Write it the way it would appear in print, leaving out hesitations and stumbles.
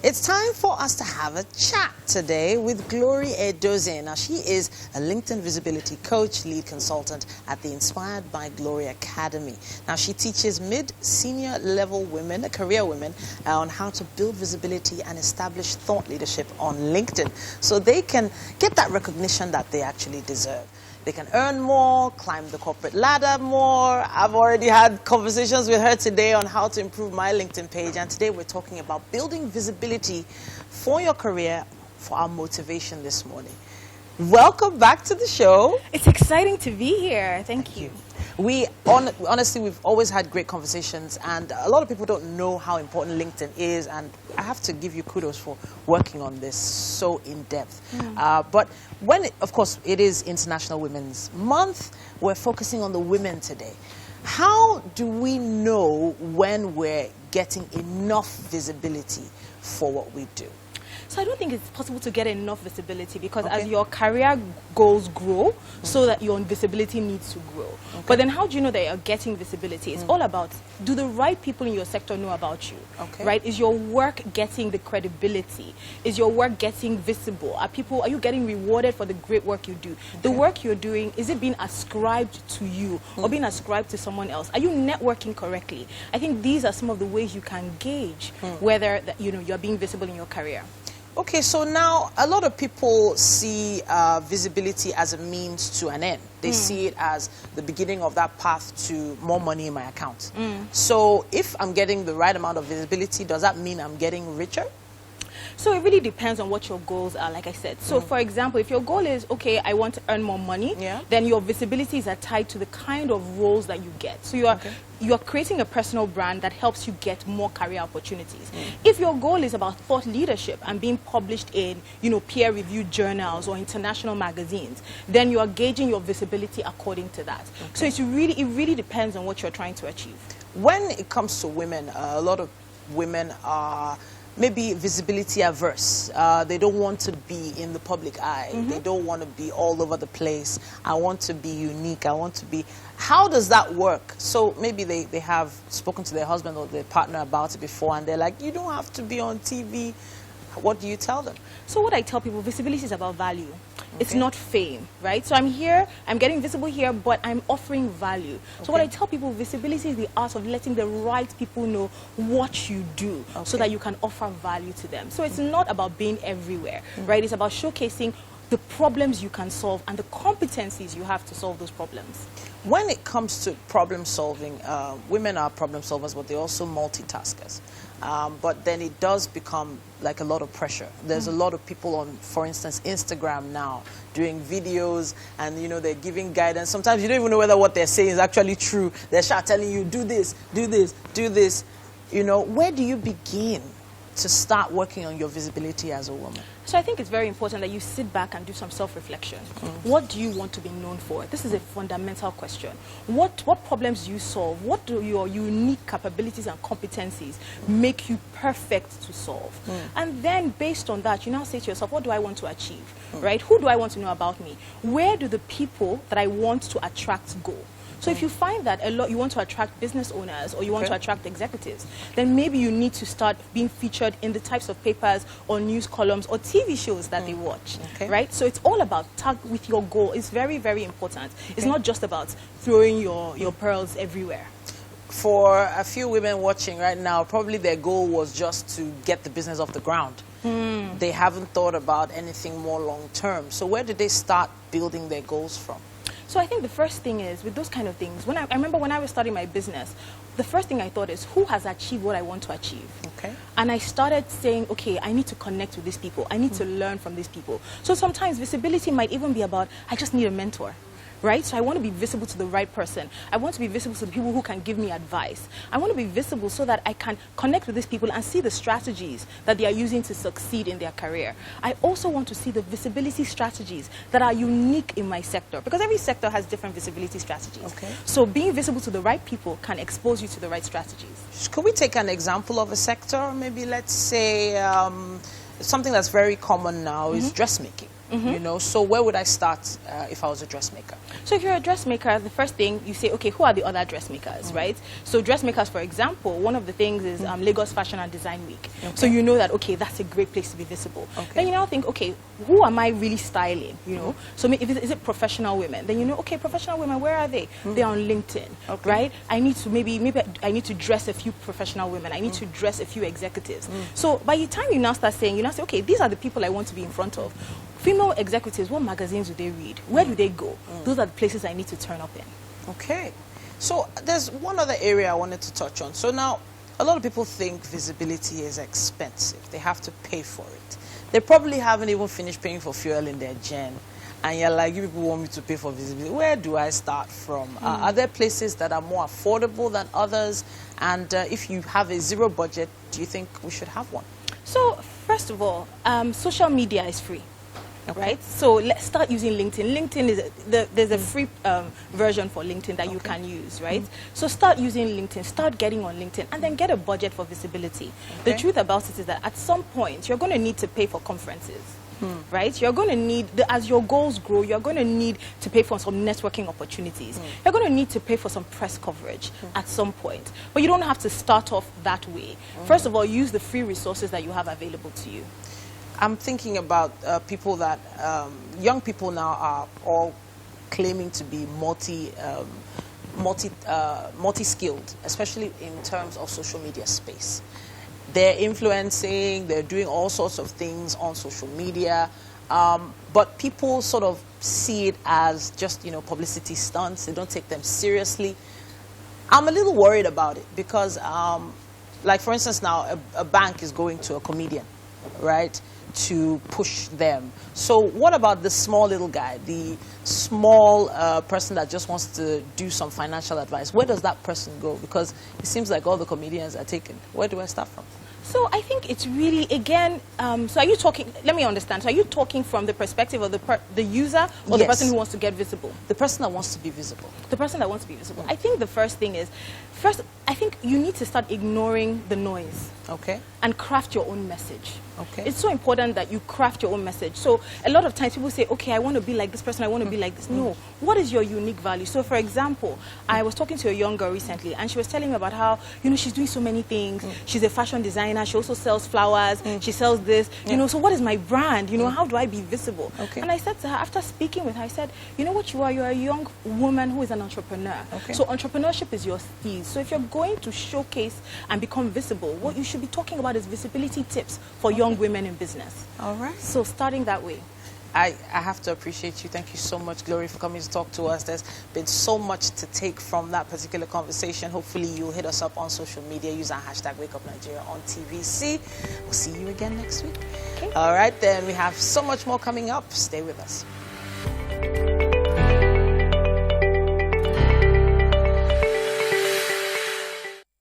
It's time for us to have a chat today with Glory Edozie. Now, she is a LinkedIn visibility coach, lead consultant at the Inspired by Glory Academy. Now, she teaches mid-senior level women, career women, on how to build visibility and establish thought leadership on LinkedIn so they can get that recognition that they actually deserve. They can earn more, climb the corporate ladder more. I've already had conversations with her today on how to improve my LinkedIn page. And today we're talking about building visibility for your career for our motivation this morning. Welcome back to the show. It's exciting to be here. Thank you. Honestly, we've always had great conversations, and a lot of people don't know how important LinkedIn is, and I have to give you kudos for working on this so in depth. But when, of course, it is International Women's Month, we're focusing on the women today. How do we know when we're getting enough visibility for what we do? So I don't think it's possible to get enough visibility because as your career goals grow, so that your visibility needs to grow. But then how do you know that you're getting visibility? It's all about, do the right people in your sector know about you? Right? Is your work getting the credibility? Is your work getting visible? Are you getting rewarded for the great work you do? The work you're doing, is it being ascribed to you or being ascribed to someone else? Are you networking correctly? I think these are some of the ways you can gauge whether you're being visible in your career. Okay, so now a lot of people see visibility as a means to an end. They see it as the beginning of that path to more money in my account. So if I'm getting the right amount of visibility, does that mean I'm getting richer? So it really depends on what your goals are, like I said. So for example, if your goal is, okay, I want to earn more money, then your visibilities are tied to the kind of roles that you get. So you are creating a personal brand that helps you get more career opportunities. If your goal is about thought leadership and being published in, peer-reviewed journals or international magazines, then you are gauging your visibility according to that. So it really depends on what you're trying to achieve. When it comes to women, a lot of women are maybe visibility averse. They don't want to be in the public eye. They don't want to be all over the place. I want to be unique. I want to be... How does that work? So maybe they have spoken to their husband or their partner about it before, and they're like, you don't have to be on TV. What do you tell them? So what I tell people, visibility is about value. It's not fame, right? So I'm here, I'm getting visible here, but I'm offering value. So what I tell people, visibility is the art of letting the right people know what you do so that you can offer value to them. So it's not about being everywhere, right? It's about showcasing the problems you can solve and the competencies you have to solve those problems. When it comes to problem solving, women are problem solvers, but they're also multitaskers. But then it does become like a lot of pressure. There's a lot of people on, for instance, Instagram now doing videos, and they're giving guidance. Sometimes you don't even know whether what they're saying is actually true. They're telling you, do this, do this, do this. Where do you begin to start working on your visibility as a woman? So I think it's very important that you sit back and do some self-reflection. What do you want to be known for? This is a fundamental question. What problems do you solve? What do your unique capabilities and competencies make you perfect to solve? And then based on that, you now say to yourself, what do I want to achieve? Right? Who do I want to know about me? Where do the people that I want to attract go? So if you find that you want to attract business owners or you want to attract executives, then maybe you need to start being featured in the types of papers or news columns or TV shows that they watch, right? So it's all about tag with your goal. It's very, very important. It's not just about throwing your pearls everywhere. For a few women watching right now, probably their goal was just to get the business off the ground. They haven't thought about anything more long term. So where did they start building their goals from? So I think the first thing is, with those kind of things, I remember when I was starting my business, the first thing I thought is, who has achieved what I want to achieve? And I started saying, okay, I need to connect with these people. I need to learn from these people. So sometimes visibility might even be about, I just need a mentor. Right? So I want to be visible to the right person. I want to be visible to the people who can give me advice. I want to be visible so that I can connect with these people and see the strategies that they are using to succeed in their career. I also want to see the visibility strategies that are unique in my sector, because every sector has different visibility strategies. So being visible to the right people can expose you to the right strategies. Could we take an example of a sector? Maybe let's say something that's very common now is dressmaking. you know. So where would I start if I was a dressmaker? So if you're a dressmaker, the first thing you say, okay, who are the other dressmakers, right? So dressmakers, for example, one of the things is Lagos Fashion and Design Week. Okay. So you know that, okay, that's a great place to be visible. Okay. Then you now think, okay, who am I really styling, you know? So if is it professional women? Then you know, okay, professional women, where are they? They're on LinkedIn, right? I need to maybe I need to dress a few professional women. I need to dress a few executives. So by the time you now start saying, you now say, okay, these are the people I want to be in front of. Female executives, what magazines do they read? Where do they go? Those are the places I need to turn up in. Okay. So there's one other area I wanted to touch on. So now, a lot of people think visibility is expensive. They have to pay for it. They probably haven't even finished paying for fuel in their gen. And you're like, you people want me to pay for visibility. Where do I start from? Are there places that are more affordable than others? And if you have a zero budget, do you think we should have one? So first of all, social media is free. Right, so let's start using LinkedIn. LinkedIn is there's a free version for LinkedIn that you can use, right? So start using LinkedIn, start getting on LinkedIn, and then get a budget for visibility. The truth about it is that at some point you're going to need to pay for conferences, right? You're going to need, as your goals grow, you're going to need to pay for some networking opportunities. You're going to need to pay for some press coverage at some point, but you don't have to start off that way. First of all, use the free resources that you have available to you. I'm thinking about people that, young people now are all claiming to be multi-skilled, especially in terms of social media space. They're influencing, they're doing all sorts of things on social media, but people sort of see it as just, you know, publicity stunts. They don't take them seriously. I'm a little worried about it because, like for instance now, a bank is going to a comedian, right, to push them. So what about the small little guy, the small person that just wants to do some financial advice? Where does that person go? Because it seems like all the comedians are taken. Where do I start from? So I think it's really, again, so are you talking, let me understand, so are you talking from the perspective of the user or the person who wants to get visible? The person that wants to be visible. The person that wants to be visible. I think the first thing is, I think you need to start ignoring the noise. Okay. And craft your own message. Okay. It's so important that you craft your own message. So a lot of times people say, okay, I want to be like this person, I want to be like this. No, what is your unique value? So for example, I was talking to a young girl recently and she was telling me about how, you know, she's doing so many things. She's a fashion designer, she also sells flowers, she sells this, you know, so what is my brand? You know, how do I be visible? Okay. And I said to her, after speaking with her, I said, you know what you are? You're a young woman who is an entrepreneur. Okay. So entrepreneurship is your steez. So if you're going to showcase and become visible, what you should be talking about is visibility tips for young women in business. All right. So starting that way. I have to appreciate you. Thank you so much, Glory, for coming to talk to us. There's been so much to take from that particular conversation. Hopefully you'll hit us up on social media. Use our hashtag #WakeUpNigeria on TVC. We'll see you again next week. Okay. All right, then we have so much more coming up. Stay with us.